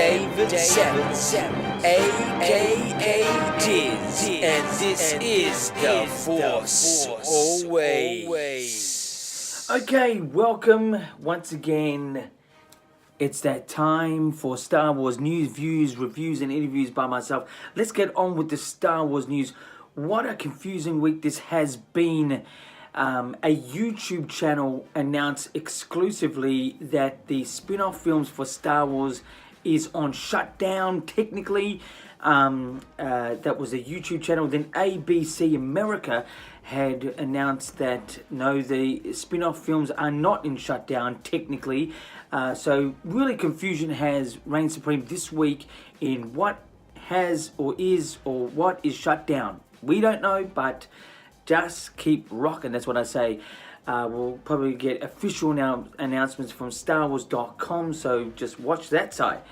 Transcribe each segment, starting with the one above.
David Savage, aka Diz, and this is The Force Always. Okay, welcome once again. It's that time for Star Wars news, views, reviews, and interviews by myself. Let's get on with the Star Wars news. What a confusing week this has been. A YouTube channel announced exclusively that the spin-off films for Star Wars is on shutdown technically. That was a YouTube channel. Then ABC America had announced that no, the spin-off films are not in shutdown technically. So really confusion has reigned supreme this week in what has or what is shut down. We don't know, but just keep rocking. That's what I say. We'll probably get official announcements from StarWars.com, so just watch that side.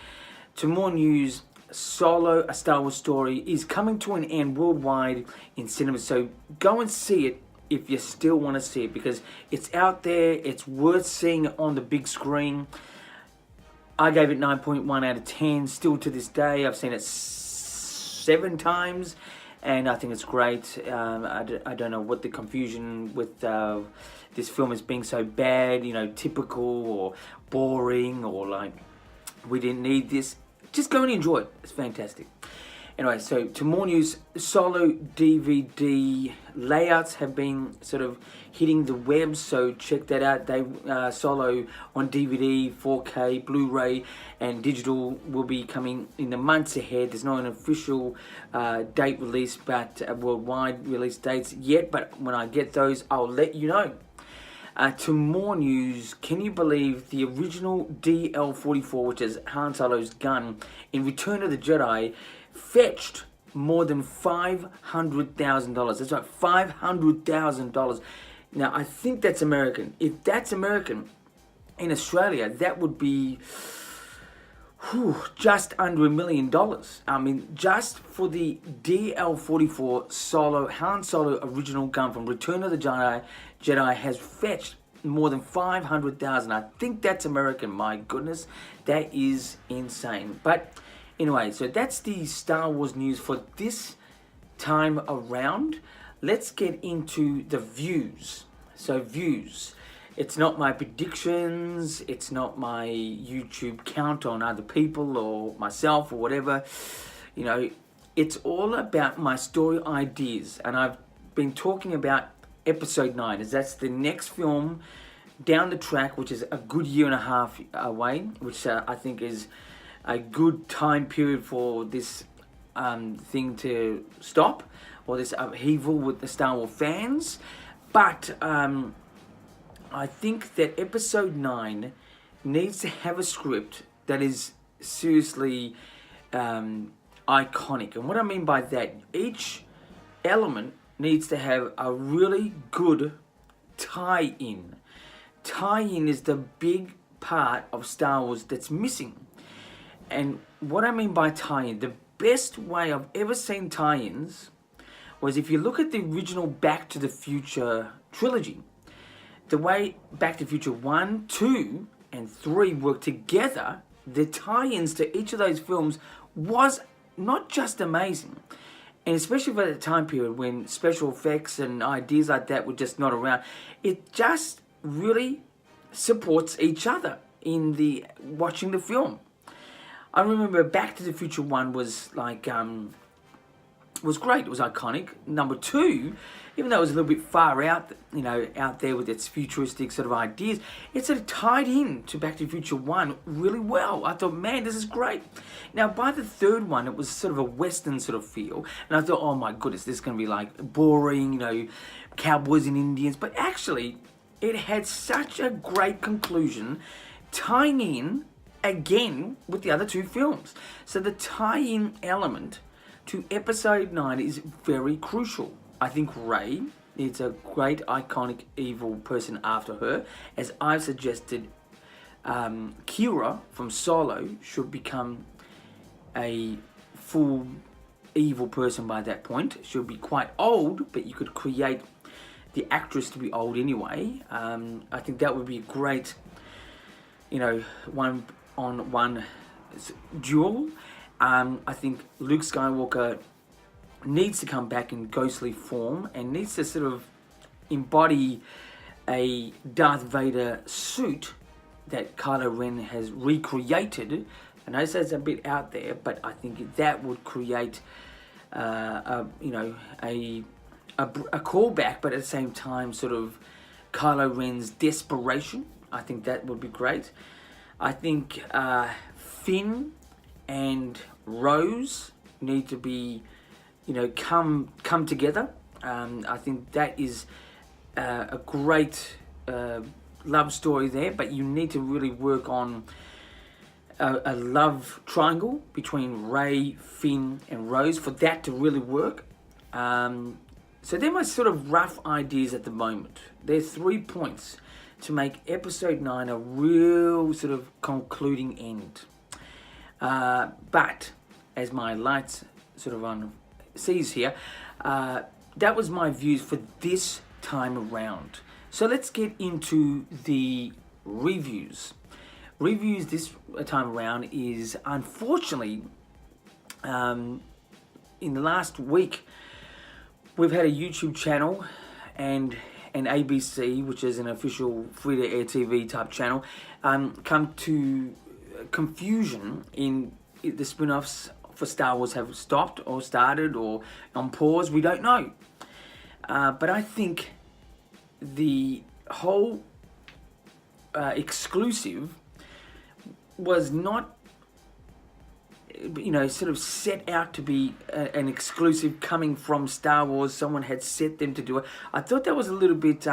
To more news, Solo, A Star Wars Story is coming to an end worldwide in cinemas, so go and see it if you still want to see it, because it's out there, it's worth seeing on the big screen. I gave it 9.1 out of 10, still to this day. I've seen it 7 times. And I think it's great. I don't know what the confusion with this film is being so bad, typical or boring or like we didn't need this. Just go and enjoy it. It's fantastic. Anyway, so to more news, Solo DVD layouts have been sort of hitting the web, so check that out. Solo on DVD, 4K, Blu-ray, and digital will be coming in the months ahead. There's not an official date release, but worldwide release dates yet, but when I get those, I'll let you know. To more news, can you believe the original DL-44, which is Han Solo's gun, in Return of the Jedi, fetched more than $500,000. That's right, $500,000. Now, I think that's American. If that's American, in Australia, that would be just under $1 million. I mean, just for the DL-44 Solo, Han Solo original gun from Return of the Jedi has fetched more than $500,000. I think that's American. My goodness, that is insane. But anyway, so that's the Star Wars news for this time around. Let's get into the views. So views. It's not my predictions. It's not my YouTube count on other people or myself or whatever. It's all about my story ideas. And I've been talking about Episode 9, as that's the next film down the track, which is a good year and a half away, which I think is a good time period for this thing to stop, or this upheaval with the Star Wars fans. But I think that Episode 9 needs to have a script that is seriously iconic. And what I mean by that, each element needs to have a really good tie-in. Tie-in is the big part of Star Wars that's missing. And what I mean by tie-in, the best way I've ever seen tie-ins was if you look at the original Back to the Future trilogy. The way Back to the Future 1, 2, and 3 work together, the tie-ins to each of those films was not just amazing. And especially for the time period when special effects and ideas like that were just not around, it just really supports each other in the watching the film. I remember Back to the Future 1 was like, was great. It was iconic. Number 2, even though it was a little bit far out, out there with its futuristic sort of ideas, it sort of tied in to Back to the Future 1 really well. I thought, man, this is great. Now, by the third one, it was sort of a Western sort of feel. And I thought, oh my goodness, this is going to be like boring, cowboys and Indians. But actually, it had such a great conclusion, tying in again with the other 2 films. So the tie-in element to Episode 9 is very crucial. I think Rey needs a great iconic evil person after her. As I've suggested, Kira from Solo should become a full evil person by that point. She'll be quite old, but you could create the actress to be old anyway. I think that would be a great, one-on-one duel. I think Luke Skywalker needs to come back in ghostly form and needs to sort of embody a Darth Vader suit that Kylo Ren has recreated. I know that's a bit out there, but I think that would create, a callback, but at the same time, sort of Kylo Ren's desperation. I think that would be great. I think Finn and Rose need to be, come together. I think that is a great love story there, but you need to really work on a love triangle between Rey, Finn, and Rose for that to really work. So they're my sort of rough ideas at the moment. There's 3 points to make episode 9 a real sort of concluding end. But as my lights sort of on sees here, that was my views for this time around. So let's get into the reviews. Reviews this time around is, unfortunately, in the last week, we've had a YouTube channel and an ABC, which is an official free-to-air TV type channel, come to confusion in the spin-offs for Star Wars have stopped or started or on pause. We don't know. But I think the whole exclusive was not, sort of set out to be an exclusive coming from Star Wars. Someone had set them to do it. I thought that was a little bit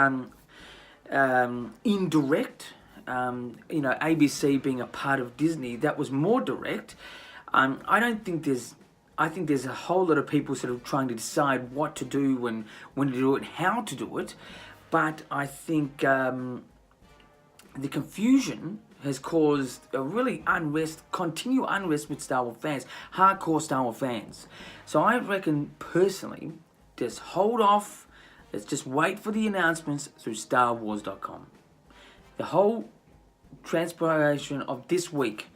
indirect. ABC being a part of Disney, that was more direct. I think there's a whole lot of people sort of trying to decide what to do and when to do it, how to do it. But I think the confusion has caused a really continual unrest with Star Wars fans, hardcore Star Wars fans. So I reckon, personally, just hold off. Let's just wait for the announcements through StarWars.com. The whole transpiration of this week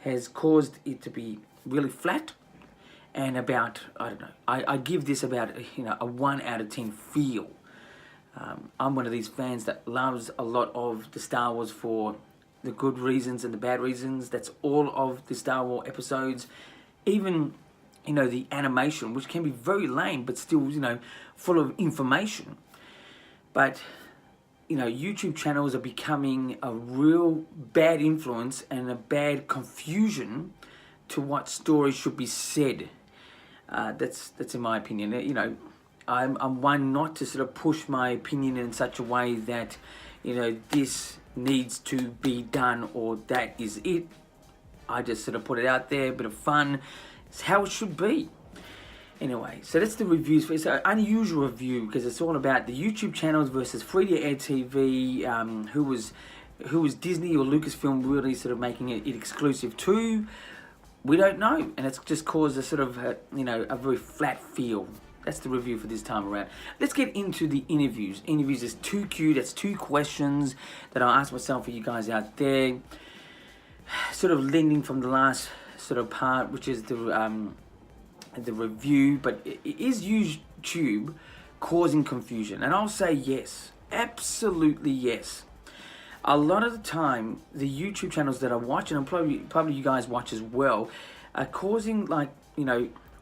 has caused it to be really flat and about, I don't know, I give this about, a 1 out of 10 feel. I'm one of these fans that loves a lot of the Star Wars for the good reasons and the bad reasons. That's all of the Star Wars episodes. Even, the animation, which can be very lame, but still, full of information. But, YouTube channels are becoming a real bad influence and a bad confusion to what stories should be said. That's in my opinion. I'm one not to sort of push my opinion in such a way that, this needs to be done or that is it. I just sort of put it out there, a bit of fun. It's how it should be. Anyway, so that's the reviews. It's an unusual review because it's all about the YouTube channels versus free-to-air TV. Who was Disney or Lucasfilm really sort of making it exclusive to? We don't know, and it's just caused a sort of a very flat feel. That's the review for this time around. Let's get into the interviews. Interviews is 2Q. That's 2 questions that I'll ask myself for you guys out there. Sort of lending from the last sort of part, which is the review. But is YouTube causing confusion? And I'll say yes. Absolutely yes. A lot of the time, the YouTube channels that I watch, and probably you guys watch as well, are causing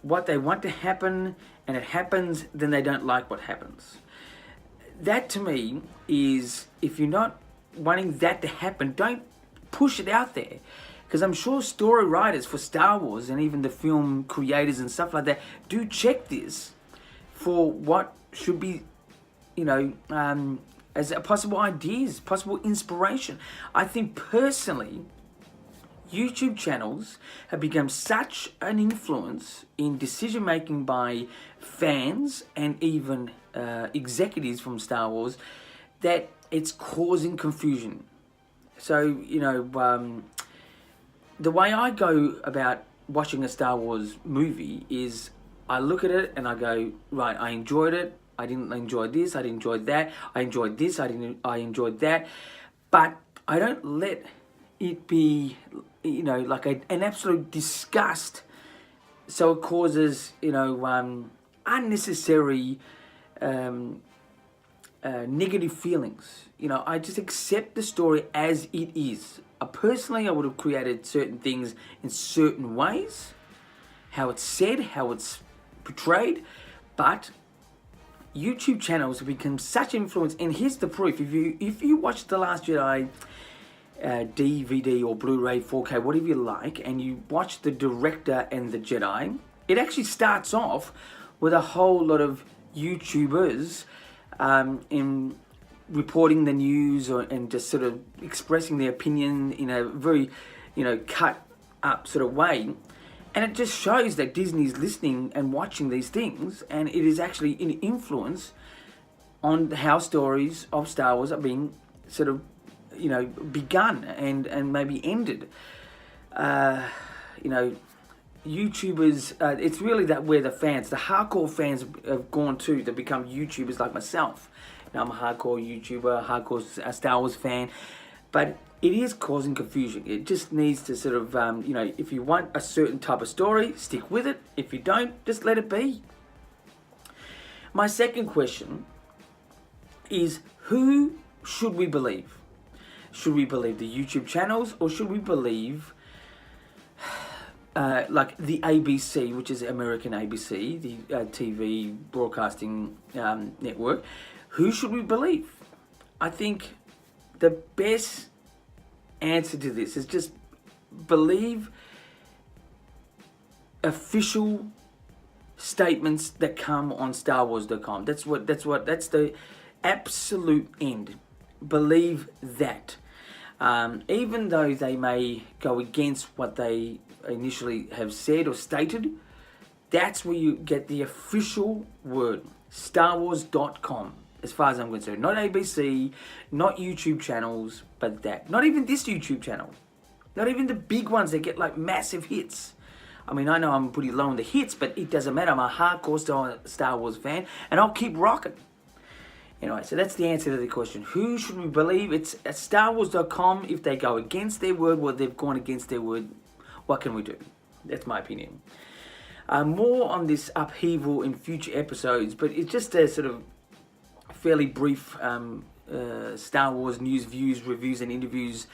what they want to happen, and it happens, then they don't like what happens. That to me is, if you're not wanting that to happen, don't push it out there. Because I'm sure story writers for Star Wars and even the film creators and stuff like that do check this for what should be, as possible ideas, possible inspiration. I think personally, YouTube channels have become such an influence in decision making by fans and even executives from Star Wars that it's causing confusion. So, the way I go about watching a Star Wars movie is I look at it and I go, right, I enjoyed it. I didn't enjoy this. I didn't enjoy that. I enjoyed this. I enjoyed that. But I don't let it be like an absolute disgust. So it causes, unnecessary negative feelings. I just accept the story as it is. Personally, I would have created certain things in certain ways, how it's said, how it's portrayed, but YouTube channels have become such influence. And here's the proof: if you watch The Last Jedi DVD or Blu-ray, 4K, whatever you like, and you watch the director and the Jedi, it actually starts off with a whole lot of YouTubers in reporting the news and just sort of expressing their opinion in a very, cut up sort of way. And it just shows that Disney's listening and watching these things, and it is actually an influence on how stories of Star Wars are being sort of, begun and maybe ended. YouTubers, it's really that where the hardcore fans have gone to become YouTubers like myself. I'm a hardcore YouTuber, hardcore Star Wars fan, but it is causing confusion. It just needs to sort of, if you want a certain type of story, stick with it. If you don't, just let it be. My second question is, who should we believe? Should we believe the YouTube channels, or should we believe like the ABC, which is American ABC, the TV broadcasting network? Who should we believe? I think the best answer to this is just believe official statements that come on StarWars.com. That's the absolute end. Believe that. Even though they may go against what they initially have said or stated, that's where you get the official word, StarWars.com, as far as I'm concerned. Not ABC, not YouTube channels, but that. Not even this YouTube channel. Not even the big ones that get like massive hits. I mean, I know I'm pretty low on the hits, but it doesn't matter. I'm a hardcore Star Wars fan, and I'll keep rocking. Anyway, so that's the answer to the question. Who should we believe? It's at StarWars.com. If they go against their word, well, they've gone against their word. What can we do? That's my opinion. More on this upheaval in future episodes, but it's just a sort of fairly brief Star Wars news, views, reviews, and interviews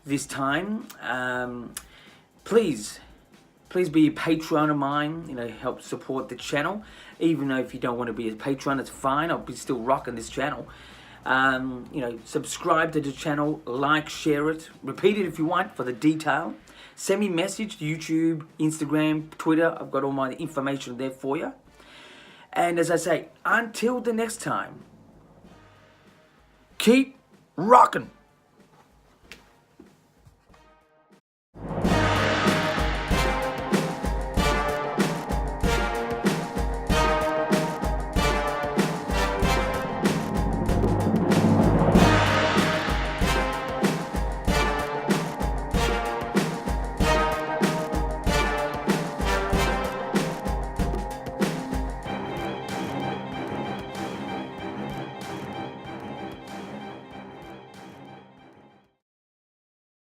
this time. Please be a patron of mine. Help support the channel. Even though if you don't want to be a patron, it's fine. I'll be still rocking this channel. Subscribe to the channel, like, share it, repeat it if you want for the detail. Send me a message to YouTube, Instagram, Twitter. I've got all my information there for you. And as I say, until the next time, keep rocking.